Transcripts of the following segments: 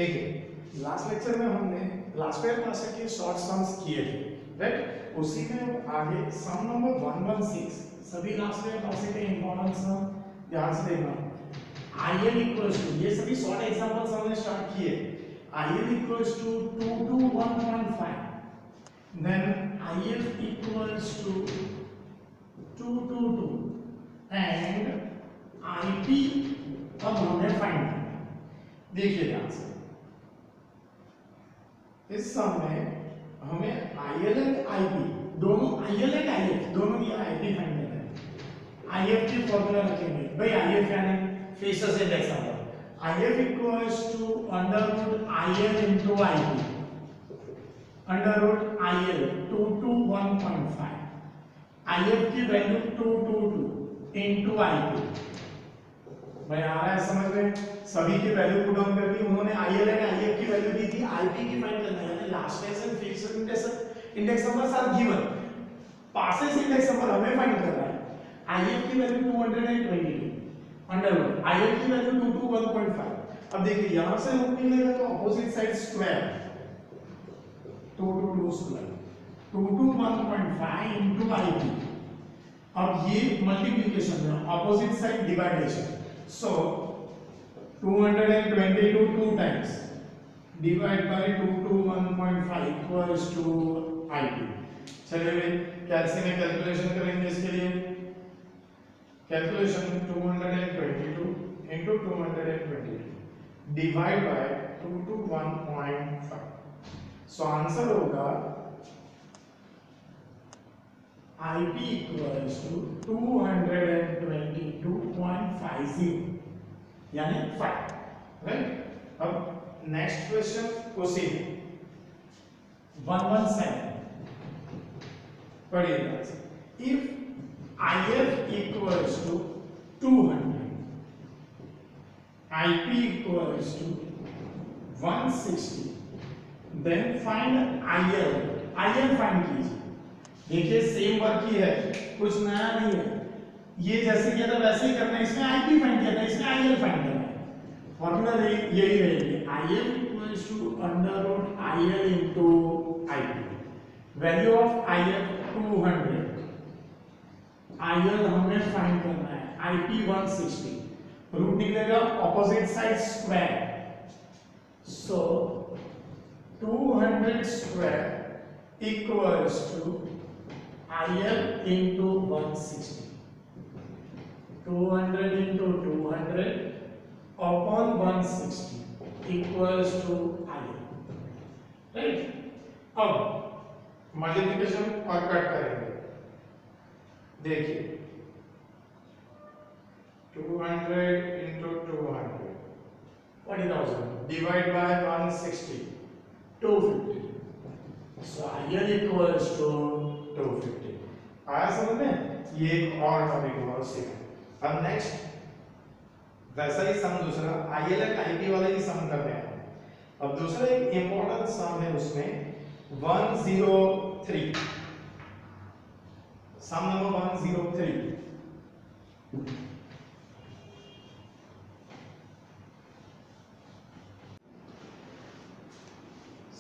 देखिए last lecture में हमने लास्ट ईयर पास के शॉर्ट सम्स किए थे, राइट। उसी में आगे सम नंबर 116 सभी लास्ट ईयर पास के इंपॉर्टेंट सम ध्यान से देखना। IL इक्वल्स टू, ये सभी शॉर्ट एग्जांपल्स हमने स्टार्ट किए। IL इक्वल्स टू 2 to 1.5, देन IL equals to 2 to 2 and IP अब हमें फाइंड करना है। देखिए ध्यान से, इस सम में हमें IL एंड IP दोनों, IL एंड IF दोनों की IP फाइंड करना है। IF की फॉर्मूला रखेंगे भाई, IF यानी Fisher's index number. IF equals to under root IL into IP, under root IL 2 to 1.5, IF की वैल्यू 2 to 2 इनटू IP। भाई आ रहा है समझ में? सभी की वैल्यू पुट डाउन कर दी उन्होंने। IL एंड IF की वैल्यू दी थी, IP की फाइंड करना है। यानी लास्ट फेस एंड फिक्स्ड index numbers are given, Paasche's index number हमें फाइंड करना है। IF की वैल्यू 222 अंडर रूट, IL की वैल्यू 2 to 1.5। अब देखिए यहां से रूट निकलेगा तो opposite side square, 2 to 2 square, 2 to 1.5 into IP। अब ये मल्टीप्लिकेशन है, opposite side डिवाइडेशन। So 222 2 times divide by 2 to 1.5 equals to IP। चलिए कैलसी में कैलकुलेशन करेंगे इसके लिए। Calculation 222 into 222 divide by 2 to 1.5। So answer होगा IP equals to 222.50 यानी 5, राइट। अब नेक्स्ट क्वेश्चन उसी 117 पढ़िएगा। If IF equals to 200, IP equals to 160, then find IL। IL find कीजिए। देखिए सेम वर्क ही है, कुछ नया नहीं है। ये जैसे किया था वैसे ही करना है, इसमें IP फाइंड किया था, इसमें IL फाइंड करना है। फॉर्मूला यही रहेगी, IF equals to under root IL into IP। Value of IF 200, IL हमें फाइंड करना है, IP 160। रूट निकलेगा opposite side square, so 200 square equals to IL into 160, 200 into 200 upon 160 equals to IL, right। अब multiplication और cut करेंगे। देखिए 200 into 200 40,000 divide by 160 250। So IL equals to 250। आया समझ में? ये एक और टॉपिक और सीखा। अब नेक्स्ट वैसा ही सम दूसरा IL एंड IP वाला ही सम कर रहे हैं। अब दूसरा एक इंपॉर्टेंट सम है, उसमें 103, सम नंबर 103।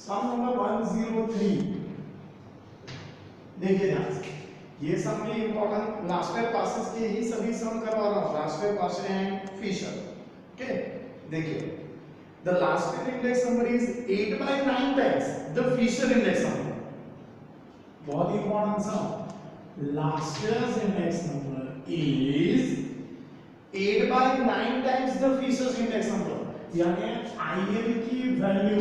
सम नंबर 103 देखिए ध्यान से, ये सम भी इंपॉर्टेंट लास्ट ईयर पासेस के ही सभी सम करवा रहा हूं, last year pass and Fisher. Okay देखिए, the last year index number is 8 by 9 times the Fisher index number. बहुत important sum, last year index number is 8 by 9 times the Fisher index number. यानी IL की value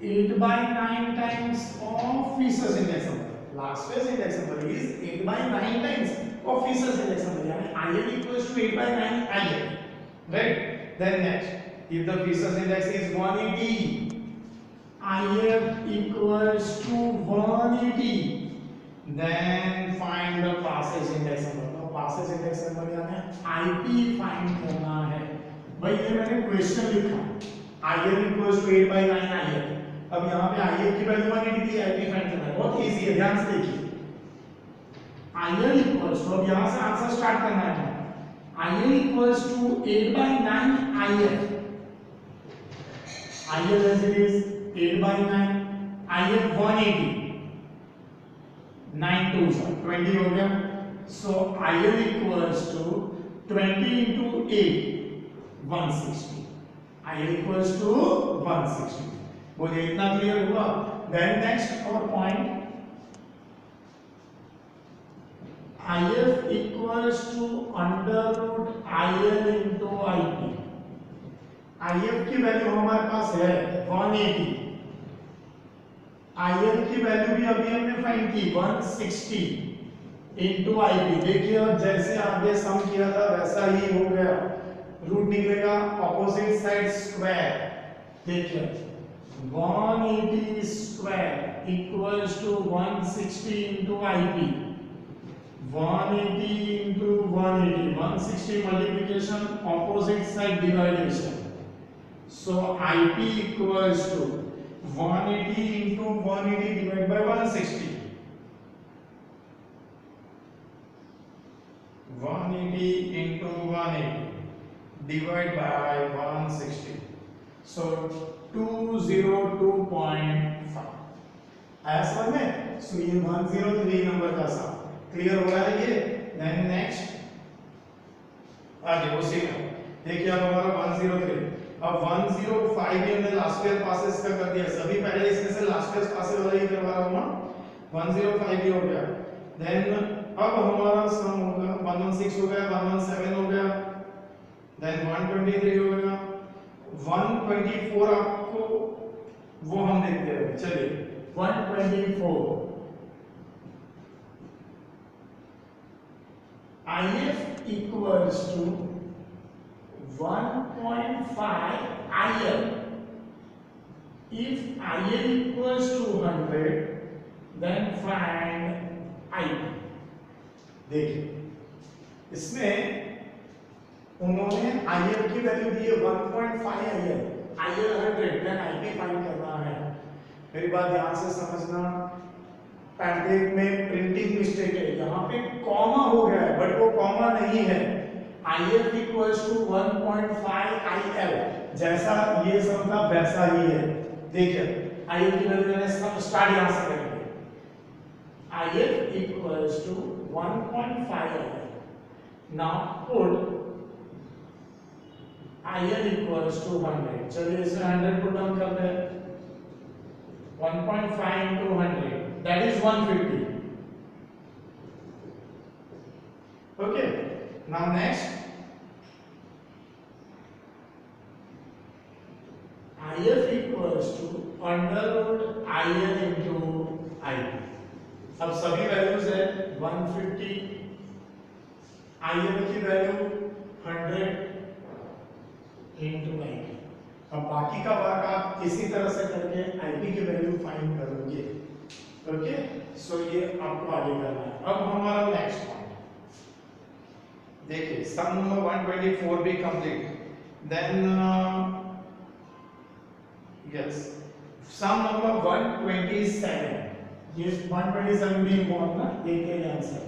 8 by 9 times of Fisher's index number। Last year's index number is 8 by 9 times of Fisher's index number। यानी IL equals to 8 by 9 IL, right? Then next, if the Fisher's index is 180, IF equals to 180, then find the passes index number। तो passes index number यानी IP find करना है। भाई ये मैंने question लिखा, IL equals to 8 by 9 IL। अब यहाँ पे IF की वैल्यू 180 थी, IP फाइंड करना है, बहुत इजी है, ध्यान से देखिए। IL इक्वल्स टू, अब यहाँ से आंसर स्टार्ट करना है। IL equals to 8 by 9 IF। IL as it is 8/9, IF 180, 9 2s 20 हो गया. So IL equals to 20 into 8, 160. IL equals to 160. बोलिए इतना क्लियर हुआ. Then next our point, IF equals to under root IL into IP. IF की value हमारे पास है 180. IL की value भी अभी हमने फाइंड की 160 into IP. देखिए अब जैसे आगे सम किया था वैसा ही हो गया. रूट निकलेगा ऑपोजिट साइड स्क्वायर. देखिए 180 square equals to 160 into IP. 180 into 180, 160 multiplication, opposite side dividation. So IP equals to 180 into 180 divided by 160. 180 into 180 divided by 160. So 202.5. आया समझ में? So ये 103 नंबर का सम क्लियर हो रहा है ये. देन नेक्स्ट आगे उसी में देखिए अब हमारा 103. अब 105 ये हमने लास्ट ईयर पासेस का कर दिया. सभी पहले इसमें से लास्ट ईयर पासेस वाला ही करवा रहा हूं ना. 105 ये हो गया. देन अब हमारा सम होगा 116 हो गया, 117 हो गया, देन 123 हो गया, 124 आपको वो हम देखते हैं. चलिए 124 IF equals to 1.5 IL. If IL equals to 100, then find IP. देखिए इसमें उन्होंने IF की वैल्यू दी है 1.5 IL. IL 100, then IP find करना है. मेरी बात ध्यान से समझना. पैनकेक में प्रिंटिंग मिस्टेक है. यहाँ पे कॉमा हो गया है बट वो कॉमा नहीं है. IF equals to 1.5 IL. जैसा ये सब था वैसा ही है. देखिए IF की वैल्यू मैंने स्टार्ट यहाँ से करेंगे. IF equals to 1.5 IL. Now put IL equals to 100. चलिए इसे 100 पुट डाउन करते हैं. 1.5 into 100, that is 150. Okay. Now next, IF equals to under root IL into IP. अब सभी वैल्यूज है 150, IL की वैल्यू 100 into IP. अब बाकी का वर्क आप इसी तरह से करके IP की वैल्यू फाइंड करोगे. ओके, सो ये आपको आगे करना है. अब हमारा नेक्स्ट पॉइंट देखिए सम नंबर 124 भी complete. Then yes sum number 127. ये 127 भी इम्पोर्टेंट ना. देखिए answer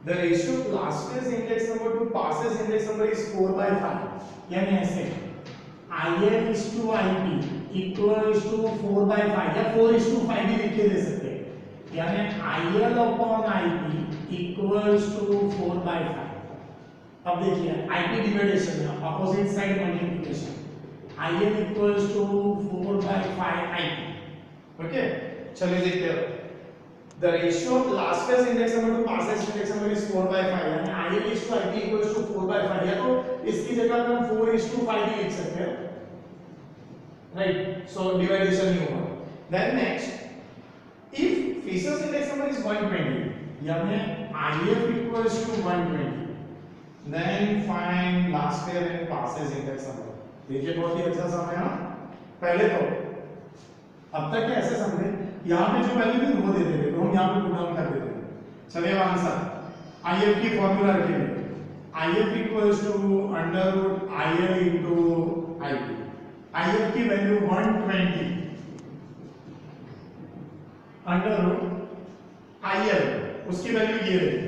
The ratio of last year's index number to passes index number is 4/5. यानी ऐसे IL is to IP equals to 4/5 या 4:5 भी लिख के दे सकते हैं. यानी IL upon IP equals to 4/5. अब देखिए IP डिवाइडेशन है, opposite side multiplication. IL equals to 4/5 IP. Okay, चलिए देखते हैं. The ratio of last year's index number to passes index number is 4/5. यानी IL is to IP equals to 4/5. या तो इसकी जगह पे हम 4:5 भी लिख सकते हैं. राइट, सो डिवाइडेशन ही होगा. Then next, if Fisher's index number is 120, यानी IF equals to 120, then find last year and passes index number. देखिए बहुत ही अच्छा समय है. पहले तो अब तक कैसे समझे, यहाँ पे जो वैल्यू थी वो दे देते तो हम यहाँ पे पुट डाउन कर देते. चलिए आंसर IF की फॉर्मूला रखेंगे, IF equals to under root IL into IP। IF की वैल्यू 120 अंडर रूट IL, उसकी वैल्यू ये रही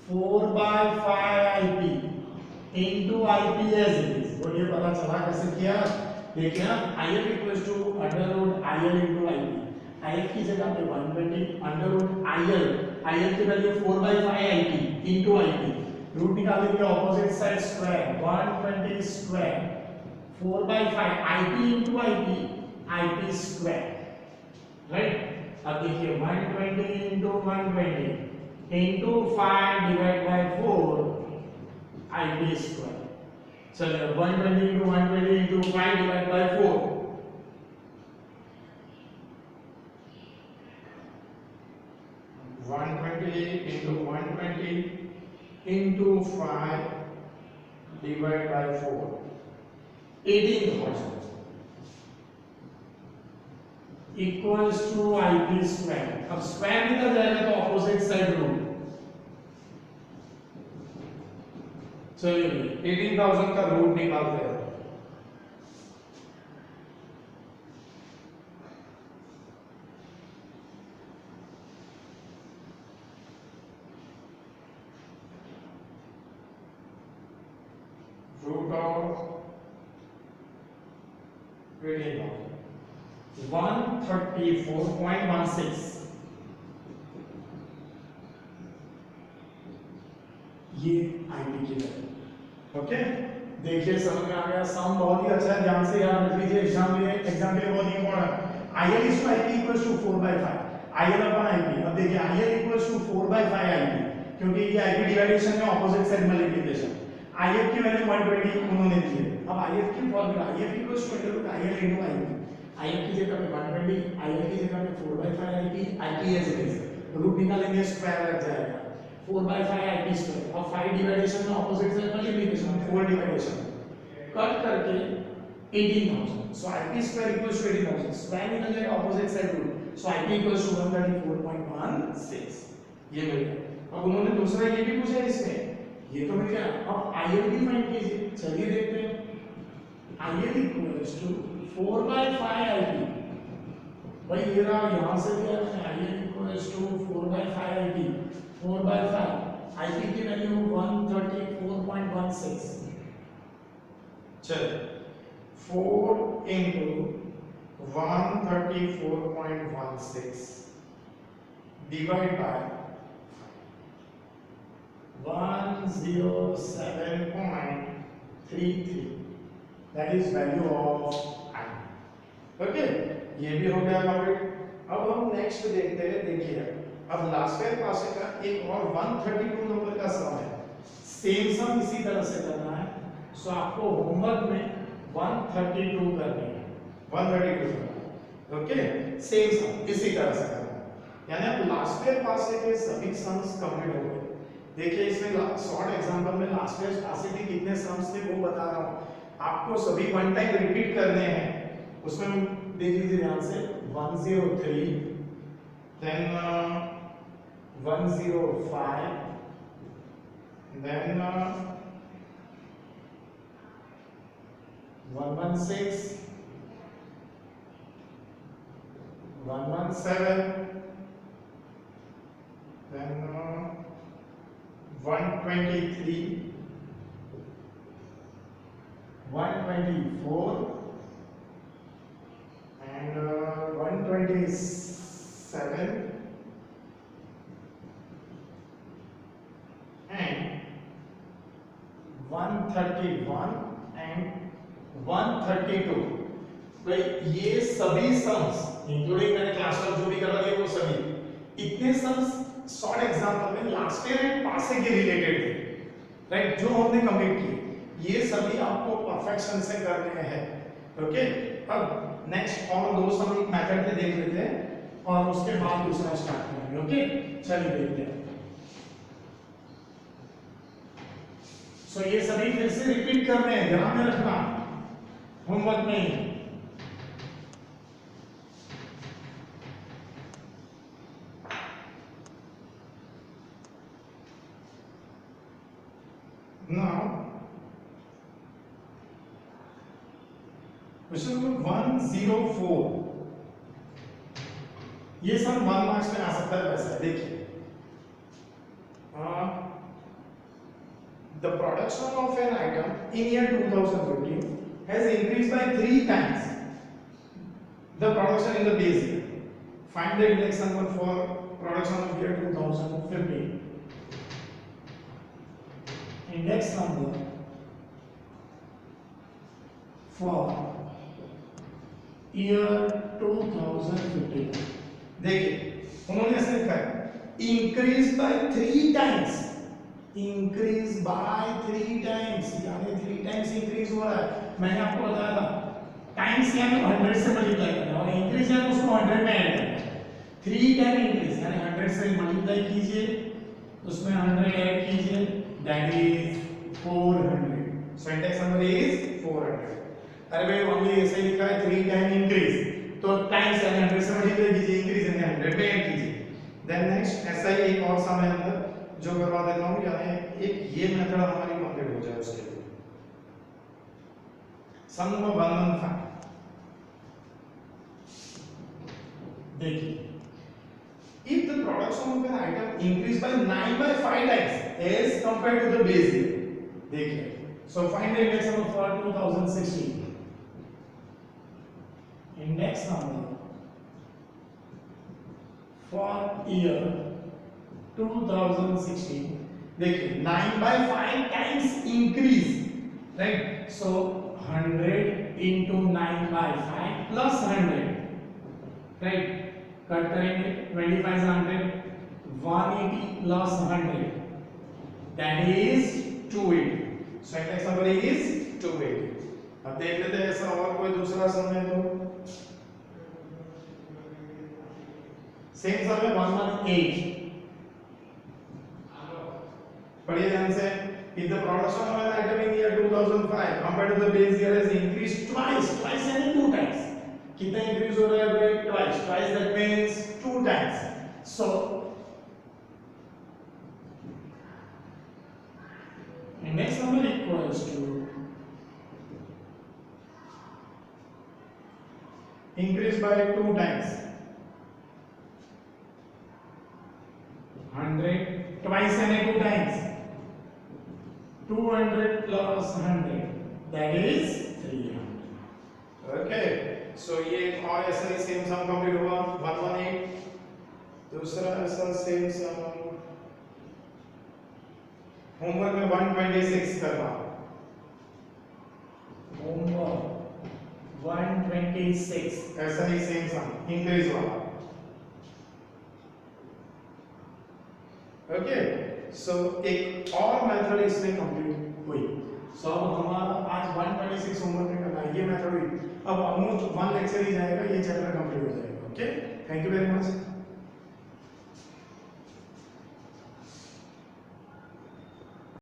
4/5 IP into IP as it is. तो ये पता चला कैसे किया, देखिए ना, IF equals to under root IL into IP। IF की जगह पे 120 अंडर रूट IL की value 4/5 IP into IP, root निकाल देंगे opposite side square 120 square 4/5 IP into IP square, right. अब देखिए 120 into 120 into 5 divide by 4 IP square. चलिए 120 into 120 into 5 divide by 4, 120 into 120 into 5 divide by 4, 18,000 equals to IP square. अब square निकल जाएगा तो opposite side root. चलिए 18,000 का root निकालते हैं। रूट ऑफ 18,000 134.16, ये IP की वैल्यू। ओके, देखिए समझ में आ गया। सम बहुत ही अच्छा है, ध्यान से याद रख लीजिए, एग्जाम के लिए बहुत important. IL is to IP equals to 4/5 IL upon IP। अब देखिए IL इक्वल्स टू 4/5 IP, क्योंकि ये IP डिवाइडेशन में ऑपोजिट साइड मल्टीप्लिकेशन। IF की वैल्यू 120 उन्होंने दी है। अब IF की formula IF equals to IL into IP। IF की जगह पे 120, IL की जगह पे 4/5 IP as it is, root निकालेंगे स्क्वायर लग जाएगा 4/5 IP स्क्वायर। अब 5 डिवाइडेशन में opposite side multiplication, 4 division cut करके 18,000। So IP square equals to 18,000, square निकल जाएगा opposite side root, so IP equals to 134.16, ये मिल गया। अब उन्होंने दूसरा ये भी पूछा इसमें, ये तो मिल गया। अब IL भी फाइंड कीजिए, चलिए देखते हैं। IL इक्वल्स टू 4/5 IP, भाई ये रहा, यहां से दिया मैंने IL equals to 4/5 IP, 4/5 IP की वैल्यू 134.16। चलिए 4 into 134.16 divide by 107.33, that is value of I। Okay, ये भी हो गया कंप्लीट। अब हम नेक्स्ट देखते हैं। देखिए अब लास्ट ईयर पास का एक और 132 नंबर का सम है, सेम सम इसी तरह से करना है। सो आपको होमवर्क में 132 करनी है, 132 ओके, सेम सम इसी तरह से करना है। यानी अब लास्ट ईयर पास के सभी सम्स कंप्लीट हो गए। देखिए इसमें शॉर्ट एग्जांपल में लास्ट ईयर पास के कितने सम्स थे वो बता रहा हूं आपको, सभी वन टाइम रिपीट करने हैं। उसमें देख लीजिए ध्यान से 103, then 105, then 116, 117, then 123, 124 and 127 and 131 and 132। भाई ये सभी सम्स इंक्लूडिंग मैंने क्लास वर्क जो भी करवा दिया वो सभी, इतने सम्स शॉर्ट एग्जांपल में लास्ट ईयर एंड पास के रिलेटेड थे, राइट, जो हमने कंप्लीट किए। ये सभी आपको परफेक्शन से करने हैं। ओके, अब नेक्स्ट और दो सम एक मेथड पे देख लेते हैं और उसके बाद दूसरा स्टार्ट करेंगे। ओके, चलिए देखते हैं। सो ये सभी फिर से रिपीट करने हैं, ध्यान में रखना होमवर्क में ही। Now क्वेश्चन नंबर 104, ये सब 1 मार्क्स में आ सकता है वैसा। देखिए, the production of an item in year 2015 has increased by 3 times the production in the base year. Find the index number for production of year 2015. Index number for year 2015. देखिए, उन्होंने ऐसे लिखा है increase by 3 times, increase by 3 times, यानी 3 times increase हो रहा है। मैंने आपको बताया था टाइम्स यानी 100 से मल्टीप्लाई करना और इंक्रीज यानी उसको 100 में ऐड करना। 3 टाइम इंक्रीज यानी 100 से मल्टीप्लाई कीजिए, उसमें 100 ऐड कीजिए, that is 400। so index number is 400। अरे भाई ओनली ऐसे ही लिखा है 3 टाइम इंक्रीज, तो टाइम्स यानी 100 से मल्टीप्लाई कीजिए, इंक्रीज यानी 100 में ऐड कीजिए। देन नेक्स्ट ऐसा ही एक और सम है अंदर जो करवा देता हूं, यानी एक ये मेथड हमारी कंप्लीट हो जाए उसके लिए। सम नंबर 115, देखिए, if the production of an item increased by 9 by 5 times as compared to the base year, देखिए, so find the index number for 2016. Index number for year 2016. देखिए 9 by 5 times increase, right? So 100 into 9 by 5 plus 100, right? Cut करेंगे, 25 से 100, 180 plus 100, that is 280. so index number is 280। अब देख लेते हैं ऐसा और कोई दूसरा सम है तो सेम सम है 118। पढ़िए ध्यान से। if the production of an item in year 2005 compared to the base year has increased twice यानी 2 times। कितना इंक्रीज हो रहा है भाई? twice that means 2 times। so index number equals to increase by 2 times, 100 twice यानी 2 times, 200 plus 100, that is 300। okay। so ये एक और ऐसा ही सेम सम कंप्लीट हुआ 118। दूसरा ऐसा सेम सम होमवर्क में 126 करना। होमवर्क 126 ऐसा ही सेम सम इंक्रीज वाला। ओके, सो एक और मेथड इसमें कंप्लीट हुई। सो अब हमारा आज 126 होमवर्क में करना है, ये मेथड हुई। अब ऑलमोस्ट 1 लेक्चर ही जाएगा, ये चैप्टर कंप्लीट हो जाएगा। Okay, thank you very much.